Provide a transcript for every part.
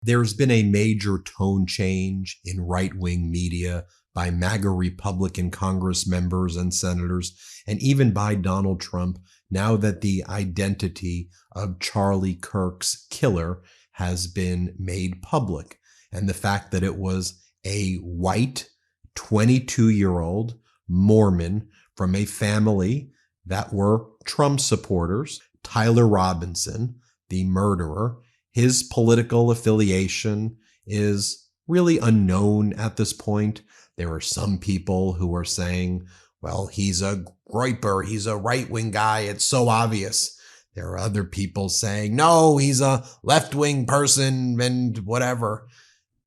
There's been a major tone change in right-wing media by MAGA Republican Congress members and senators, and even by Donald Trump, now that the identity of Charlie Kirk's killer has been made public, and the fact that it was a white 22-year-old Mormon from a family that were Trump supporters. Tyler Robinson, the murderer, his political affiliation is really unknown at this point. There are some people who are saying, well, he's a groyper, he's a right-wing guy, it's so obvious. There are other people saying, no, he's a left-wing person and whatever.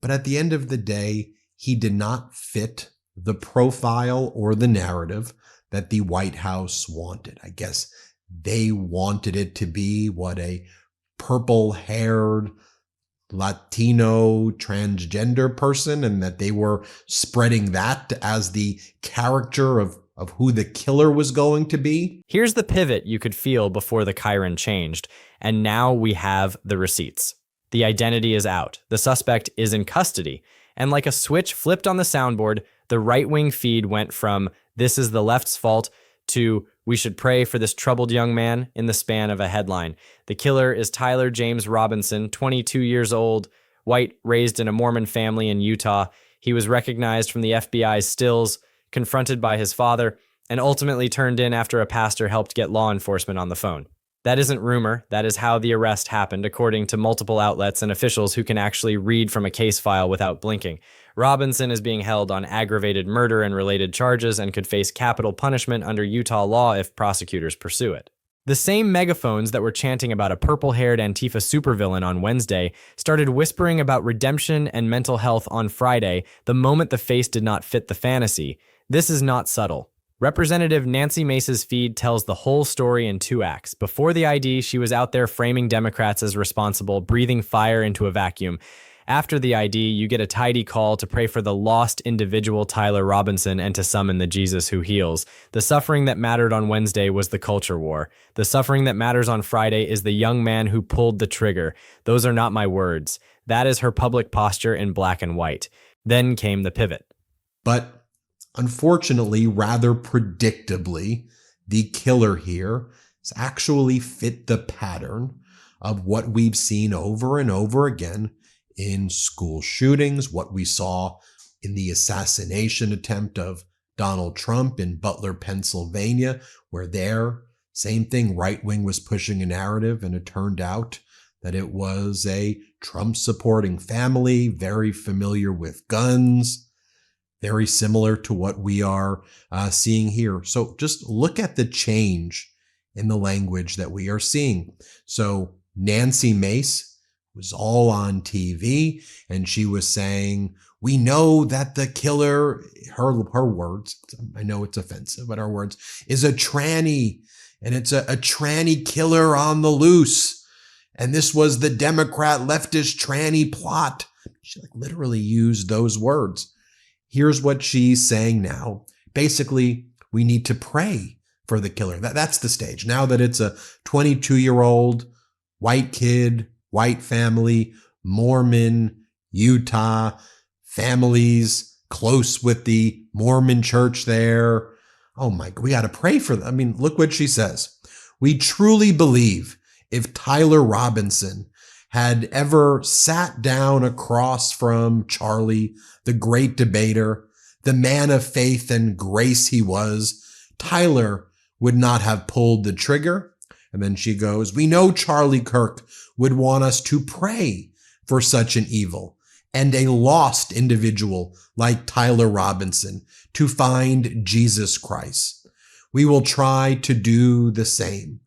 But at the end of the day, he did not fit the profile or the narrative that the White House wanted. I guess they wanted it to be what a purple-haired Latino transgender person, and that they were spreading that as the character of who the killer was going to be. Here's the pivot you could feel before the Chiron changed, and now we have the receipts. The identity is out. The suspect is in custody. And like a switch flipped on the soundboard, the right-wing feed went from "this is the left's fault" to "we should pray for this troubled young man" in the span of a headline. The killer is Tyler James Robinson, 22 years old, white, raised in a Mormon family in Utah. He was recognized from the FBI's stills, confronted by his father, and ultimately turned in after a pastor helped get law enforcement on the phone. That isn't rumor. That is how the arrest happened, according to multiple outlets and officials who can actually read from a case file without blinking. Robinson is being held on aggravated murder and related charges and could face capital punishment under Utah law if prosecutors pursue it. The same megaphones that were chanting about a purple-haired Antifa supervillain on Wednesday started whispering about redemption and mental health on Friday the moment the face did not fit the fantasy. This is not subtle. Representative Nancy Mace's feed tells the whole story in 2 acts. Before the ID, she was out there framing Democrats as responsible, breathing fire into a vacuum. After the ID, you get a tidy call to pray for the lost individual Tyler Robinson and to summon the Jesus who heals. The suffering that mattered on Wednesday was the culture war. The suffering that matters on Friday is the young man who pulled the trigger. Those are not my words. That is her public posture in black and white. Then came the pivot. But unfortunately, rather predictably, the killer here has actually fit the pattern of what we've seen over and over again in school shootings, what we saw in the assassination attempt of Donald Trump in Butler, Pennsylvania, where there, same thing, right-wing was pushing a narrative, and it turned out that it was a Trump-supporting family, very familiar with guns, very similar to what we are seeing here. So just look at the change in the language that we are seeing. So Nancy Mace was all on TV, and she was saying, we know that the killer, her words, I know it's offensive, but her words, is a tranny, and it's a tranny killer on the loose. And this was the Democrat leftist tranny plot. She literally used those words. Here's what she's saying now. Basically, we need to pray for the killer. That's the stage. Now that it's a 22-year-old white kid, white family, Mormon, Utah, families close with the Mormon church there. Oh my God, we got to pray for them. I mean, look what she says. We truly believe if Tyler Robinson had ever sat down across from Charlie, the great debater, the man of faith and grace he was, Tyler would not have pulled the trigger. And then she goes, we know Charlie Kirk would want us to pray for such an evil and a lost individual like Tyler Robinson to find Jesus Christ. We will try to do the same.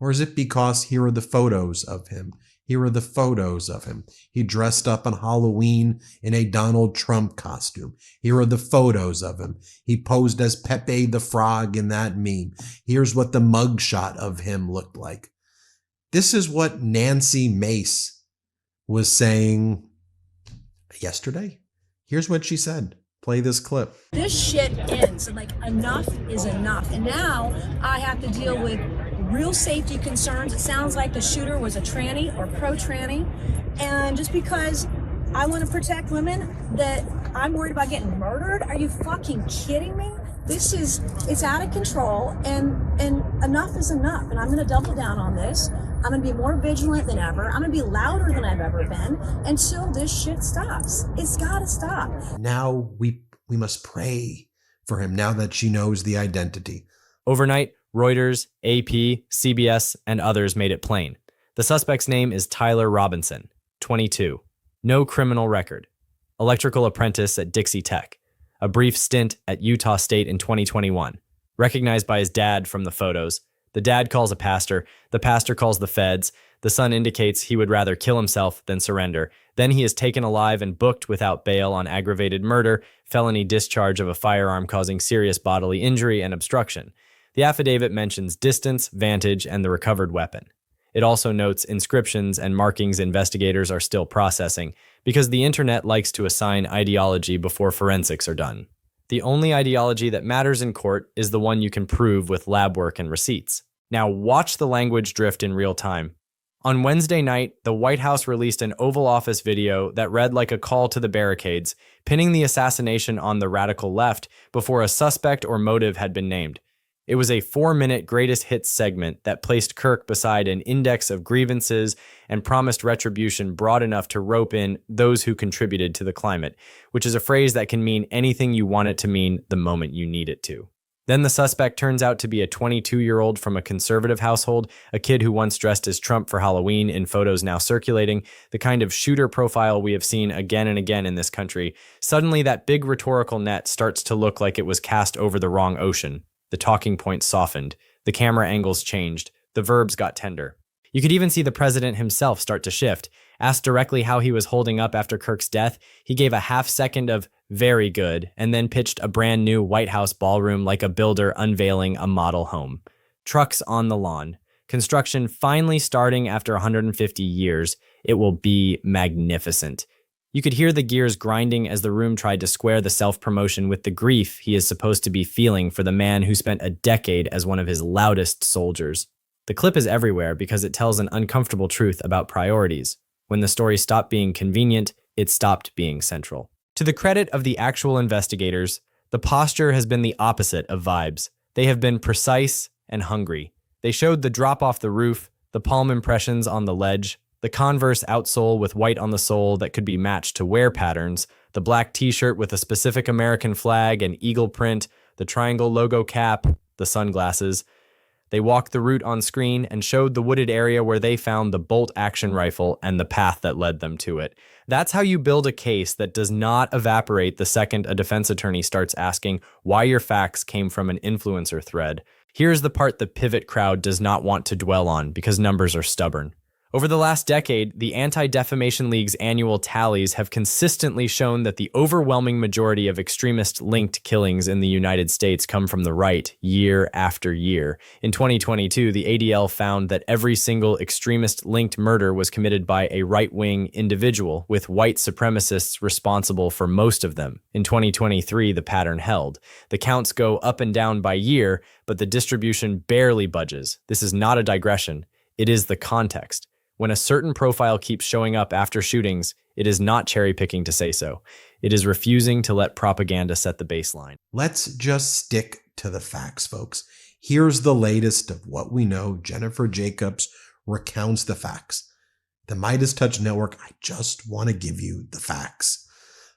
Or is it because here are the photos of him? Here are the photos of him. He dressed up on Halloween in a Donald Trump costume. Here are the photos of him. He posed as Pepe the Frog in that meme. Here's what the mugshot of him looked like. This is what Nancy Mace was saying yesterday. Here's what she said. Play this clip. This shit ends. Like, enough is enough. And now I have to deal with real safety concerns. It sounds like the shooter was a tranny or pro-tranny. And just because I want to protect women, that I'm worried about getting murdered? Are you fucking kidding me? It's out of control, and enough is enough. And I'm going to double down on this. I'm going to be more vigilant than ever. I'm going to be louder than I've ever been until this shit stops. It's got to stop. Now we must pray for him now that she knows the identity. Overnight, Reuters, AP, CBS, and others made it plain. The suspect's name is Tyler Robinson, 22. No criminal record. Electrical apprentice at Dixie Tech. A brief stint at Utah State in 2021. Recognized by his dad from the photos. The dad calls a pastor. The pastor calls the feds. The son indicates he would rather kill himself than surrender. Then he is taken alive and booked without bail on aggravated murder, felony discharge of a firearm causing serious bodily injury, and obstruction. The affidavit mentions distance, vantage, and the recovered weapon. It also notes inscriptions and markings investigators are still processing, because the internet likes to assign ideology before forensics are done. The only ideology that matters in court is the one you can prove with lab work and receipts. Now watch the language drift in real time. On Wednesday night, the White House released an Oval Office video that read like a call to the barricades, pinning the assassination on the radical left before a suspect or motive had been named. It was a 4-minute greatest hits segment that placed Kirk beside an index of grievances and promised retribution broad enough to rope in those who contributed to the climate, which is a phrase that can mean anything you want it to mean the moment you need it to. Then the suspect turns out to be a 22-year-old from a conservative household, a kid who once dressed as Trump for Halloween in photos now circulating, the kind of shooter profile we have seen again and again in this country. Suddenly that big rhetorical net starts to look like it was cast over the wrong ocean. The talking points softened, the camera angles changed, the verbs got tender. You could even see the president himself start to shift. Asked directly how he was holding up after Kirk's death, he gave a half second of very good and then pitched a brand new White House ballroom like a builder unveiling a model home. Trucks on the lawn. Construction finally starting after 150 years. It will be magnificent. You could hear the gears grinding as the room tried to square the self-promotion with the grief he is supposed to be feeling for the man who spent a decade as one of his loudest soldiers. The clip is everywhere because it tells an uncomfortable truth about priorities. When the story stopped being convenient, it stopped being central. To the credit of the actual investigators, the posture has been the opposite of vibes. They have been precise and hungry. They showed the drop off the roof, the palm impressions on the ledge, the Converse outsole with white on the sole that could be matched to wear patterns, the black t-shirt with a specific American flag and eagle print, the triangle logo cap, the sunglasses. They walked the route on screen and showed the wooded area where they found the bolt action rifle and the path that led them to it. That's how you build a case that does not evaporate the second a defense attorney starts asking why your facts came from an influencer thread. Here's the part the pivot crowd does not want to dwell on because numbers are stubborn. Over the last decade, the Anti-Defamation League's annual tallies have consistently shown that the overwhelming majority of extremist-linked killings in the United States come from the right, year after year. In 2022, the ADL found that every single extremist-linked murder was committed by a right-wing individual, with white supremacists responsible for most of them. In 2023, the pattern held. The counts go up and down by year, but the distribution barely budges. This is not a digression. It is the context. When a certain profile keeps showing up after shootings, it is not cherry-picking to say so. It is refusing to let propaganda set the baseline. Let's just stick to the facts, folks. Here's the latest of what we know. Jennifer Jacobs recounts the facts. The Midas Touch Network, I just want to give you the facts.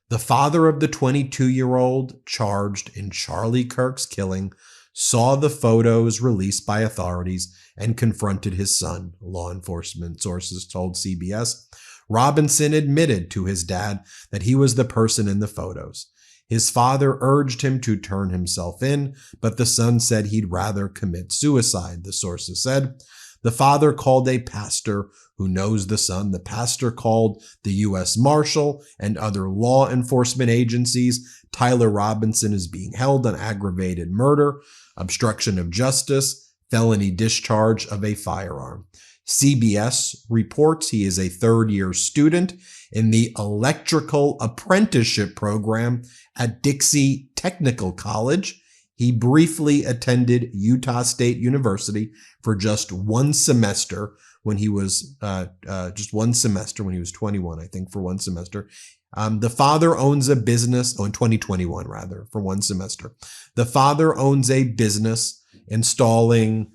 The father of the 22-year-old charged in Charlie Kirk's killing saw the photos released by authorities and confronted his son, law enforcement sources told CBS. Robinson admitted to his dad that he was the person in the photos. His father urged him to turn himself in, but the son said he'd rather commit suicide, the sources said. The father called a pastor who knows the son. The pastor called the U.S. Marshal and other law enforcement agencies. Tyler Robinson is being held on aggravated murder, obstruction of justice, felony discharge of a firearm. CBS reports he is a third-year student in the electrical apprenticeship program at Dixie Technical College. He briefly attended Utah State University for just one semester when he was 21, I think, for one semester. The father owns a business, in 2021 rather, for one semester. The father owns a business installing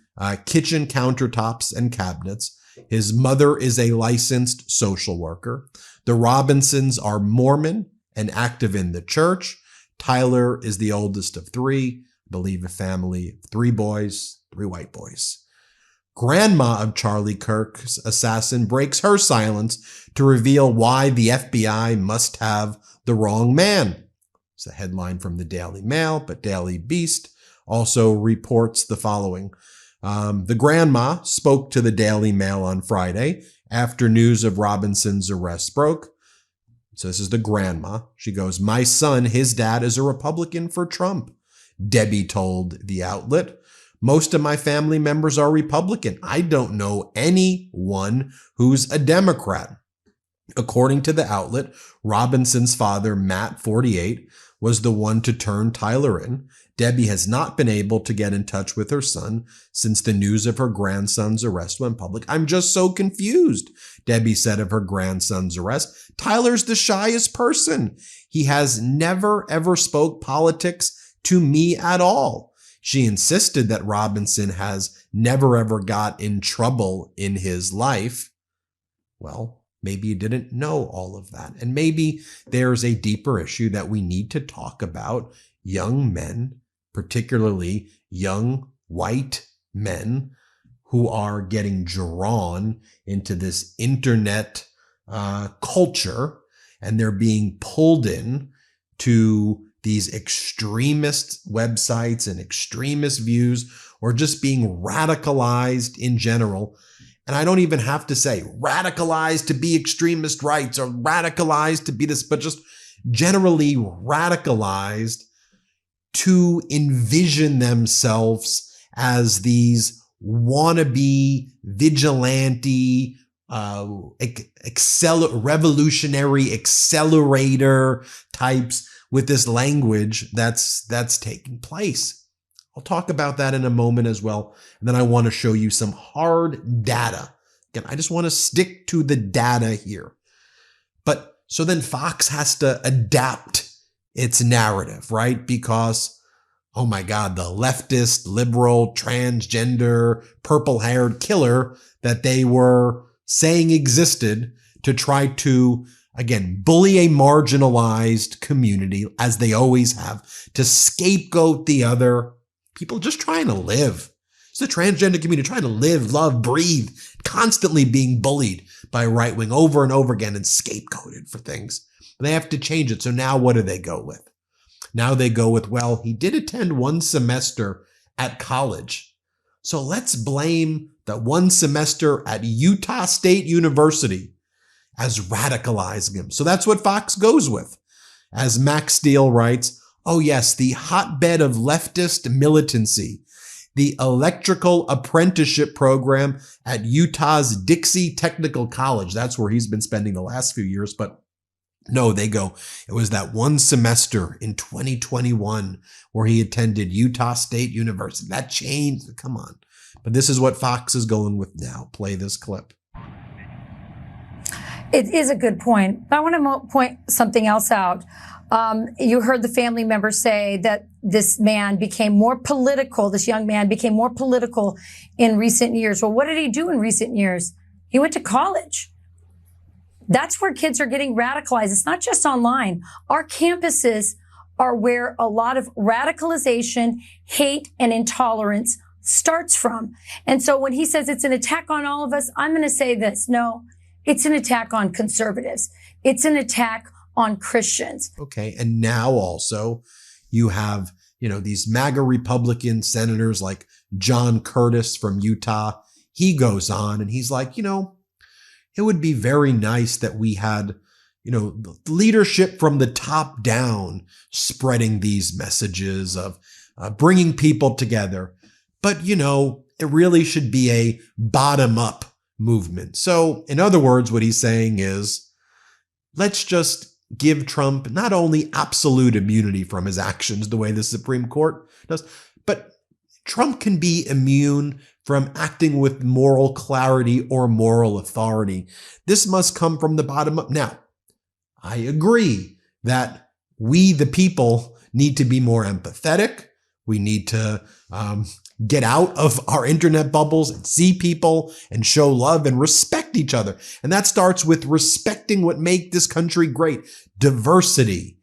kitchen countertops and cabinets. His mother is a licensed social worker. The Robinsons are Mormon and active in the church. Tyler is the oldest of three, I believe a family of 3 boys, 3 white boys. Grandma of Charlie Kirk's assassin breaks her silence to reveal why the FBI must have the wrong man. It's a headline from the Daily Mail, but Daily Beast also reports the following. The grandma spoke to the Daily Mail on Friday after news of Robinson's arrest broke. So this is the grandma. She goes, "My son, his dad is a Republican for Trump," Debbie told the outlet. "Most of my family members are Republican. I don't know anyone who's a Democrat." According to the outlet, Robinson's father, Matt, 48, was the one to turn Tyler in. Debbie has not been able to get in touch with her son since the news of her grandson's arrest went public. "I'm just so confused," Debbie said of her grandson's arrest. "Tyler's the shyest person. He has never ever spoke politics to me at all." She insisted that Robinson has never ever got in trouble in his life. Well, maybe you didn't know all of that. And maybe there's a deeper issue that we need to talk about. Young men, particularly young white men, who are getting drawn into this internet culture, and they're being pulled in to these extremist websites and extremist views, or just being radicalized in general. And I don't even have to say radicalized to be extremist rights or radicalized to be this, but just generally radicalized to envision themselves as these wannabe vigilante, revolutionary accelerator types with this language that's taking place. I'll talk about that in a moment as well. And then I want to show you some hard data. Again, I just want to stick to the data here. But so then Fox has to adapt its narrative, right? Because, oh my God, the leftist, liberal, transgender, purple-haired killer that they were saying existed to try to, again, bully a marginalized community, as they always have, to scapegoat the other. People just trying to live. It's the transgender community trying to live, love, breathe, constantly being bullied by right wing over and over again and scapegoated for things. They have to change it. So now what do they go with? Now they go with, well, he did attend one semester at college. So let's blame that one semester at Utah State University as radicalizing him. So that's what Fox goes with. As Max Steele writes, oh yes, the hotbed of leftist militancy, the electrical apprenticeship program at Utah's Dixie Technical College. That's where he's been spending the last few years. But no, they go, it was that one semester in 2021 where he attended Utah State University. That changed. Come on. But this is what Fox is going with now. Play this clip. It is a good point. I want to point something else out. You heard the family member say that this man became more political, this young man became more political in recent years. Well, what did he do in recent years? He went to college. That's where kids are getting radicalized. It's not just online. Our campuses are where a lot of radicalization, hate, and intolerance starts from. And so when he says it's an attack on all of us, I'm going to say this. No, it's an attack on conservatives. It's an attack on Christians. Okay. And now also you have, these MAGA Republican senators like John Curtis from Utah. He goes on and he's like, it would be very nice that we had, leadership from the top down spreading these messages of bringing people together. But, it really should be a bottom up movement. So in other words, what he's saying is, let's just give Trump not only absolute immunity from his actions the way the Supreme Court does, but Trump can be immune from acting with moral clarity or moral authority. This must come from the bottom up. Now, I agree that we, the people, need to be more empathetic. We need to get out of our internet bubbles and see people and show love and respect each other. And that starts with respecting what makes this country great: diversity.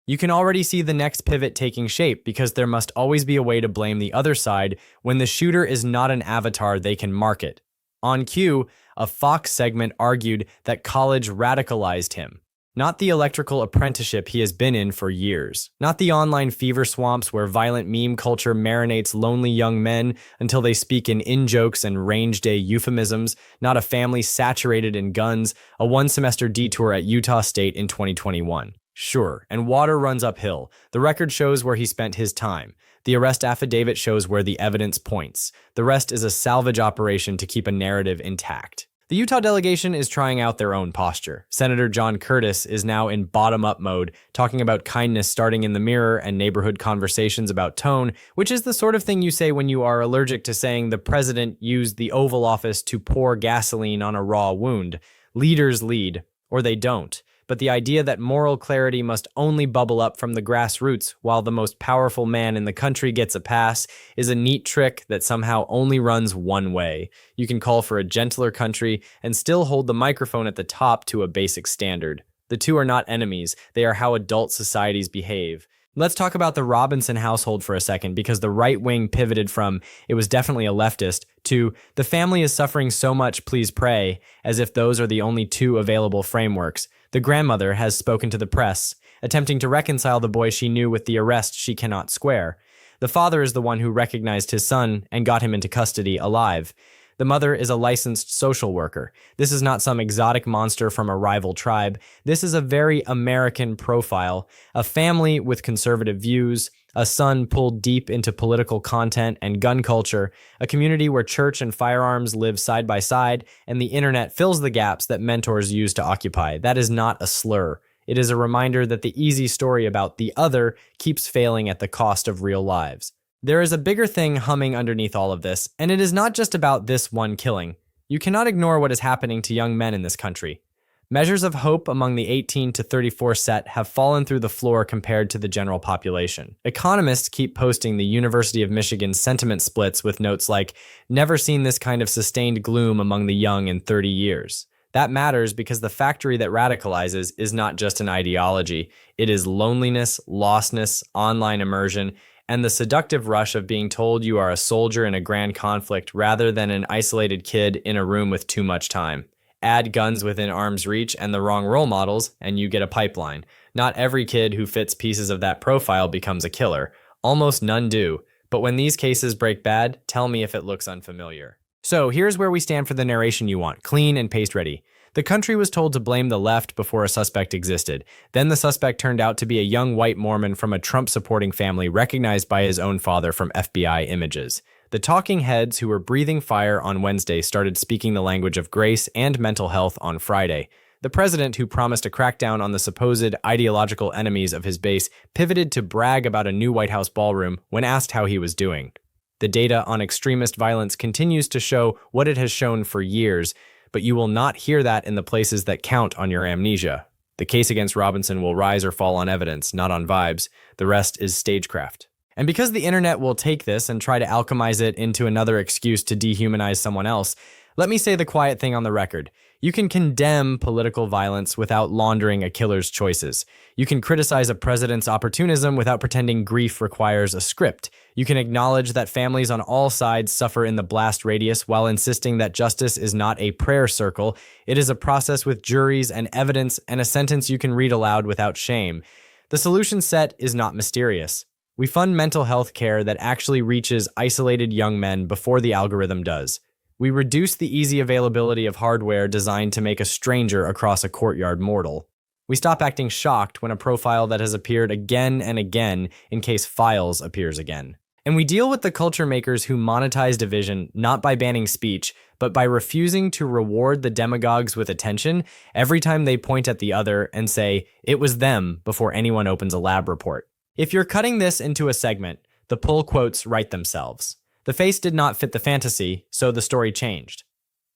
You can already see the next pivot taking shape because there must always be a way to blame the other side when the shooter is not an avatar they can market. On cue, a Fox segment argued that college radicalized him. Not the electrical apprenticeship he has been in for years. Not the online fever swamps where violent meme culture marinates lonely young men until they speak in in-jokes and range day euphemisms. Not a family saturated in guns, a one-semester detour at Utah State in 2021. Sure, and water runs uphill. The record shows where he spent his time. The arrest affidavit shows where the evidence points. The rest is a salvage operation to keep a narrative intact. The Utah delegation is trying out their own posture. Senator John Curtis is now in bottom-up mode, talking about kindness starting in the mirror and neighborhood conversations about tone, which is the sort of thing you say when you are allergic to saying the president used the Oval Office to pour gasoline on a raw wound. Leaders lead, or they don't. But the idea that moral clarity must only bubble up from the grassroots while the most powerful man in the country gets a pass is a neat trick that somehow only runs one way. You can call for a gentler country and still hold the microphone at the top to a basic standard. The two are not enemies, they are how adult societies behave. Let's talk about the Robinson household for a second, because the right wing pivoted from "it was definitely a leftist" to "the family is suffering so much, please pray," as if those are the only two available frameworks. The grandmother has spoken to the press, attempting to reconcile the boy she knew with the arrest she cannot square. The father is the one who recognized his son and got him into custody alive. The mother is a licensed social worker. This is not some exotic monster from a rival tribe. This is a very American profile, a family with conservative views, a son pulled deep into political content and gun culture, a community where church and firearms live side by side, and the internet fills the gaps that mentors use to occupy. That is not a slur. It is a reminder that the easy story about the other keeps failing at the cost of real lives. There is a bigger thing humming underneath all of this, and it is not just about this one killing. You cannot ignore what is happening to young men in this country. Measures of hope among the 18 to 34 set have fallen through the floor compared to the general population. Economists keep posting the University of Michigan sentiment splits with notes like, "Never seen this kind of sustained gloom among the young in 30 years." That matters because the factory that radicalizes is not just an ideology. It is loneliness, lostness, online immersion, and the seductive rush of being told you are a soldier in a grand conflict rather than an isolated kid in a room with too much time. Add guns within arm's reach and the wrong role models, and you get a pipeline. Not every kid who fits pieces of that profile becomes a killer. Almost none do. But when these cases break bad, tell me if it looks unfamiliar. So here's where we stand for the narration you want, clean and paste ready. The country was told to blame the left before a suspect existed. Then the suspect turned out to be a young white Mormon from a Trump-supporting family recognized by his own father from FBI images. The talking heads who were breathing fire on Wednesday started speaking the language of grace and mental health on Friday. The president, who promised a crackdown on the supposed ideological enemies of his base, pivoted to brag about a new White House ballroom when asked how he was doing. The data on extremist violence continues to show what it has shown for years, but you will not hear that in the places that count on your amnesia. The case against Robinson will rise or fall on evidence, not on vibes. The rest is stagecraft. And because the internet will take this and try to alchemize it into another excuse to dehumanize someone else, let me say the quiet thing on the record. You can condemn political violence without laundering a killer's choices. You can criticize a president's opportunism without pretending grief requires a script. You can acknowledge that families on all sides suffer in the blast radius while insisting that justice is not a prayer circle. It is a process with juries and evidence and a sentence you can read aloud without shame. The solution set is not mysterious. We fund mental health care that actually reaches isolated young men before the algorithm does. We reduce the easy availability of hardware designed to make a stranger across a courtyard mortal. We stop acting shocked when a profile that has appeared again and again in case Files appears again. And we deal with the culture makers who monetize division not by banning speech, but by refusing to reward the demagogues with attention every time they point at the other and say, it was them, before anyone opens a lab report. If you're cutting this into a segment, the pull quotes write themselves. The face did not fit the fantasy, so the story changed.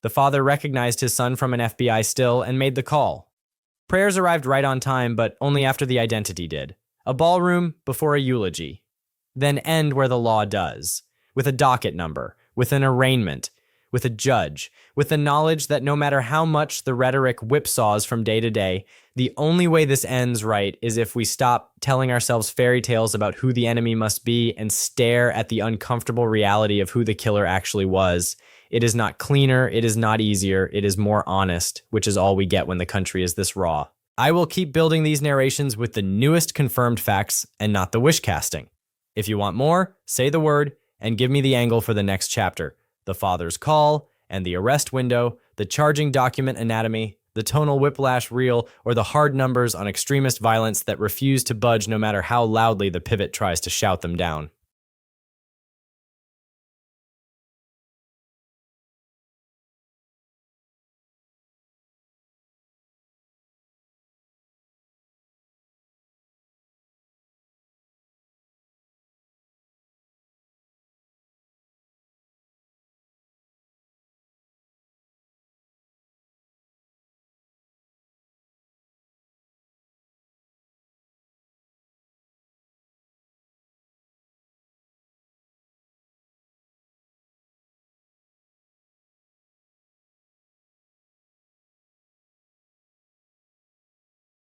The father recognized his son from an FBI still and made the call. Prayers arrived right on time, but only after the identity did. A ballroom before a eulogy. Then end where the law does, with a docket number, with an arraignment, with a judge, with the knowledge that no matter how much the rhetoric whipsaws from day to day, the only way this ends right is if we stop telling ourselves fairy tales about who the enemy must be and stare at the uncomfortable reality of who the killer actually was. It is not cleaner, it is not easier, it is more honest, which is all we get when the country is this raw. I will keep building these narrations with the newest confirmed facts and not the wish casting. If you want more, say the word and give me the angle for the next chapter. The father's call and the arrest window, the charging document anatomy, the tonal whiplash reel, or the hard numbers on extremist violence that refuse to budge no matter how loudly the pivot tries to shout them down.